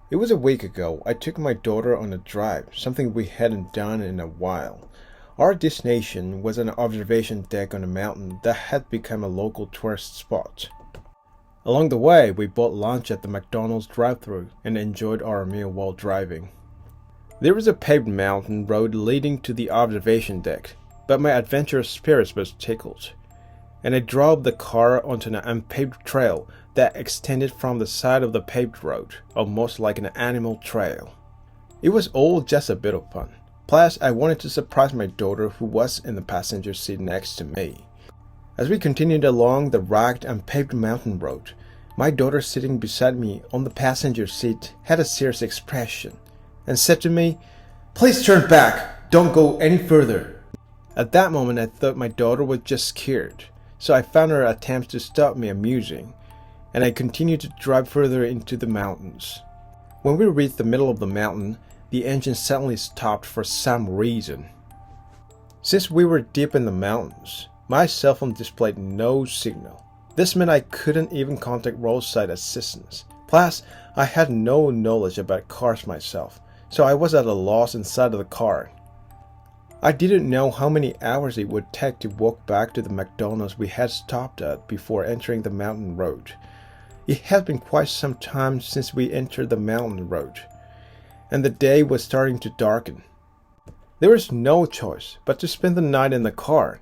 It was a week ago. I took my daughter on a drive, something we hadn't done in a while. Our destination was an observation deck on a mountain that had become a local tourist spot. Along the way, we bought lunch at the McDonald's drive-thru and enjoyed our meal while driving. There was a paved mountain road leading to the observation deck, but my adventurous spirit was tickled, and I drove the car onto an unpaved trail that extended from the side of the paved road, almost like an animal trail. It was all just a bit of fun. Plus, I wanted to surprise my daughter, who was in the passenger seat next to me. As we continued along the rugged, unpaved mountain road, my daughter sitting beside me on the passenger seat had a serious expression and said to me, "Please turn back, don't go any further." At that moment, I thought my daughter was just scared, so I found her attempts to stop me amusing, and I continued to drive further into the mountains. When we reached the middle of the mountain, the engine suddenly stopped for some reason. Since we were deep in the mountains, my cell phone displayed no signal. This meant I couldn't even contact roadside assistance. Plus, I had no knowledge about cars myself, so I was at a loss inside of the car. I didn't know how many hours it would take to walk back to the McDonald's we had stopped at before entering the mountain road. It had been quite some time since we entered the mountain road, and the day was starting to darken. There was no choice but to spend the night in the car.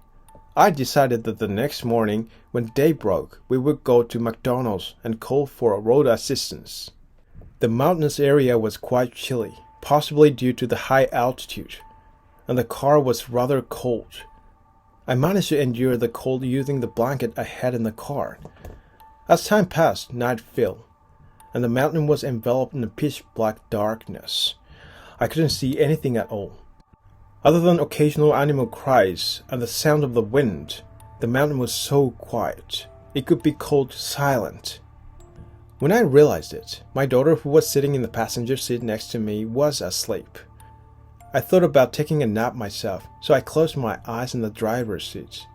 I decided that the next morning, when day broke, we would go to McDonald's and call for road assistance. The mountainous area was quite chilly, possibly due to the high altitude, and the car was rather cold. I managed to endure the cold using the blanket I had in the car. As time passed, night fell, and the mountain was enveloped in a pitch-black darkness. I couldn't see anything at all. Other than occasional animal cries and the sound of the wind, the mountain was so quiet, it could be called silent. When I realized it, my daughter, who was sitting in the passenger seat next to me, was asleep. I thought about taking a nap myself, so I closed my eyes in the driver's seat.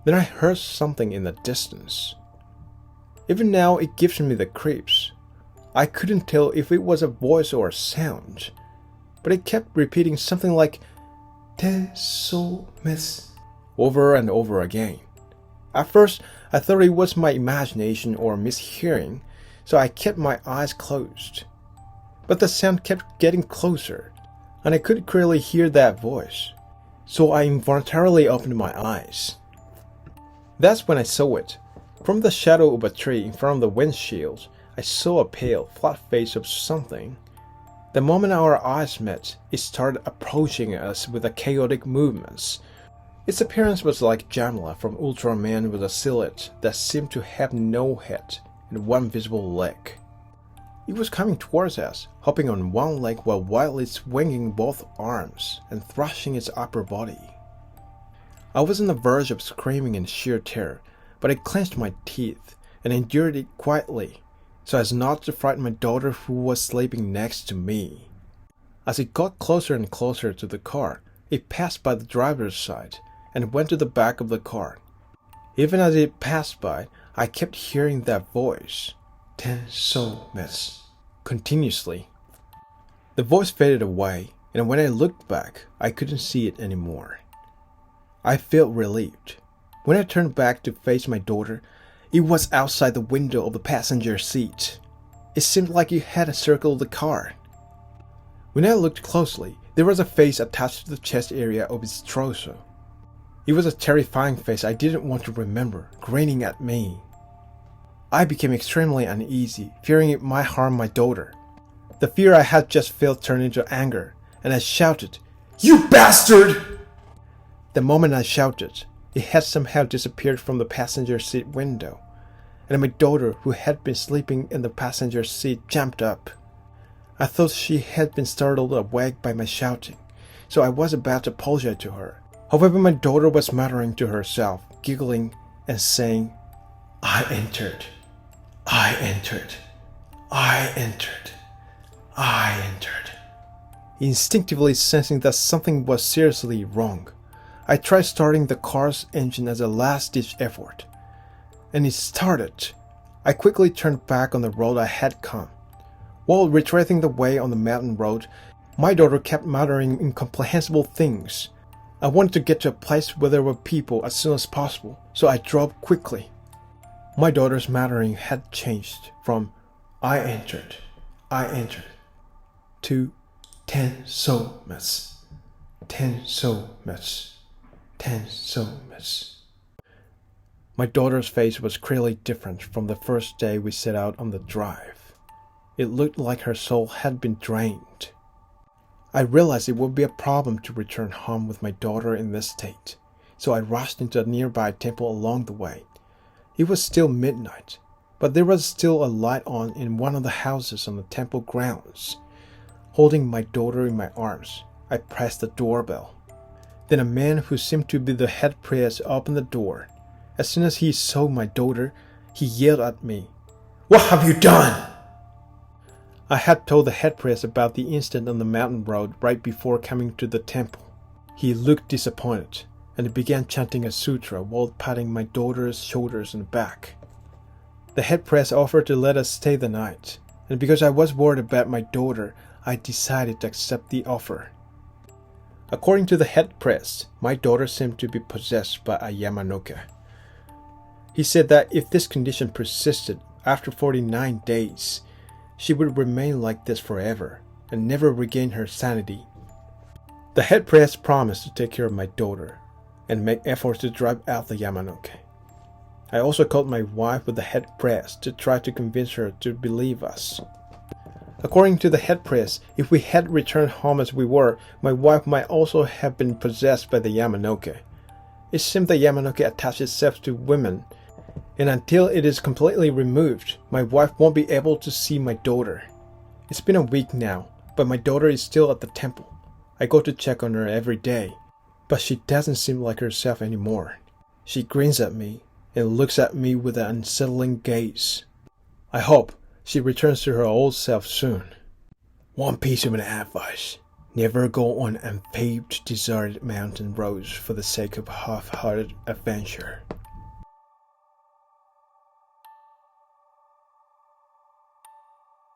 Then I heard something in the distance. Even now, it gives me the creeps. I couldn't tell if it was a voice or a sound, but it kept repeating something like "Te so miss" over and over again. At first, I thought it was my imagination or mishearing, so I kept my eyes closed. But the sound kept getting closer, and I could clearly hear that voice, so I involuntarily opened my eyes. That's when I saw it. From the shadow of a tree in front of the windshield, I saw a pale, flat face of something. The moment our eyes met, it started approaching us with chaotic movements. Its appearance was like Jamla from Ultraman, with a silhouette that seemed to have no head and one visible leg. It was coming towards us, hopping on one leg while wildly swinging both arms and thrashing its upper body. I was on the verge of screaming in sheer terror, but I clenched my teeth and endured it quietly, so as not to frighten my daughter, who was sleeping next to me. As it got closer and closer to the car, it passed by the driver's side and went to the back of the car. Even as it passed by, I kept hearing that voice, "Ten so miss," continuously. The voice faded away, and when I looked back, I couldn't see it anymore. I felt relieved. When I turned back to face my daughter, it was outside the window of the passenger seat. It seemed like it had circled the car. When I looked closely, there was a face attached to the chest area of its torso. It was a terrifying face I didn't want to remember, grinning at me. I became extremely uneasy, fearing it might harm my daughter. The fear I had just felt turned into anger, and I shouted, "You bastard!" The moment I shouted, it had somehow disappeared from the passenger seat window, and my daughter, who had been sleeping in the passenger seat, jumped up. I thought she had been startled awake by my shouting, so I was about to apologize to her. However, my daughter was muttering to herself, giggling and saying, "I entered, I entered, I entered, I entered." Instinctively sensing that something was seriously wrong, I tried starting the car's engine as a last-ditch effort, and it started. I quickly turned back on the road I had come. While retracing the way on the mountain road, my daughter kept muttering incomprehensible things. I wanted to get to a place where there were people as soon as possible, so I drove quickly. My daughter's muttering had changed from I entered, to 10 so much, 10 so much, 10 so much. My daughter's face was clearly different from the first day we set out on the drive. It looked like her soul had been drained. I realized it would be a problem to return home with my daughter in this state, so I rushed into a nearby temple along the way. It was still midnight, but there was still a light on in one of the houses on the temple grounds. Holding my daughter in my arms, I pressed the doorbell. Then a man who seemed to be the head priest opened the door. As soon as he saw my daughter, he yelled at me, "What have you done?" I had told the head priest about the incident on the mountain road right before coming to the temple. He looked disappointed and began chanting a sutra while patting my daughter's shoulders and back. The head priest offered to let us stay the night, and because I was worried about my daughter, I decided to accept the offer. According to the head priest, my daughter seemed to be possessed by a Yamanoke. He said that if this condition persisted after 49 days, she would remain like this forever and never regain her sanity. The head priest promised to take care of my daughter and make efforts to drive out the Yamanoke. I also called my wife with the head priest to try to convince her to believe us. According to the head priest, if we had returned home as we were, my wife might also have been possessed by the Yamanoke. It seems the Yamanoke attaches itself to women, and until it is completely removed, my wife won't be able to see my daughter. It's been a week now, but my daughter is still at the temple. I go to check on her every day, but she doesn't seem like herself anymore. She grins at me and looks at me with an unsettling gaze. I hope she returns to her old self soon. One piece of advice: never go on unpaved, deserted mountain roads for the sake of half-hearted adventure.